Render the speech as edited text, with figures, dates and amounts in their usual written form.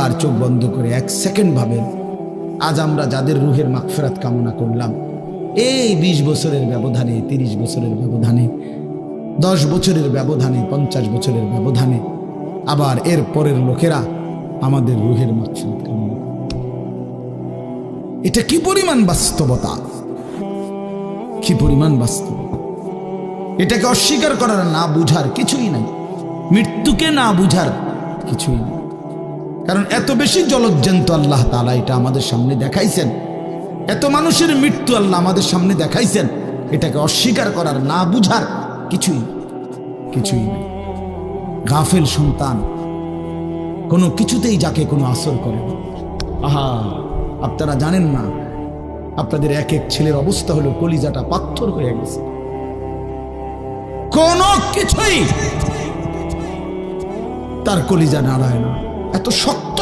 একবার চোখ বন্ধ করে 1 সেকেন্ড ভাবেন, আজ আমরা যাদের রুহের মাগফিরাত কামনা করলাম, এই 20 বছরের ব্যবধানে, 30 বছরের ব্যবধানে, 10 বছরের ব্যবধানে, 50 বছরের ব্যবধানে আবার এর পরের লোকেরা আমাদের রুহের মাগফিরাত কামনা করে। এটা কি পরিমাণ বাস্তবতা, কি পরিমাণ বাস্তবতা! এটাকে অস্বীকার করার, না বুঝার কিছুই নাই, মৃত্যুকে না বুঝার কিছুই নেই। কারণ এত বেশি জলজ্জান্ত আল্লাহ তাআলা এটা আমাদের সামনে দেখাইছেন, এত মানুষের মৃত্যু আল্লাহ আমাদের সামনে দেখাইছেন, এটাকে অস্বীকার করার, না বুঝার কিছুই কিছুই নেই। গাফেল সন্তান কোনো কিছুতেই যাকে কোনো আসর করে না। আহা, আপনারা জানেন না, আপনাদের এক এক ছেলের অবস্থা হলো কলিজাটা পাথর হয়ে গেছে, কোনো কিছুই তার কলিজা নাড়ায় না, এত শক্ত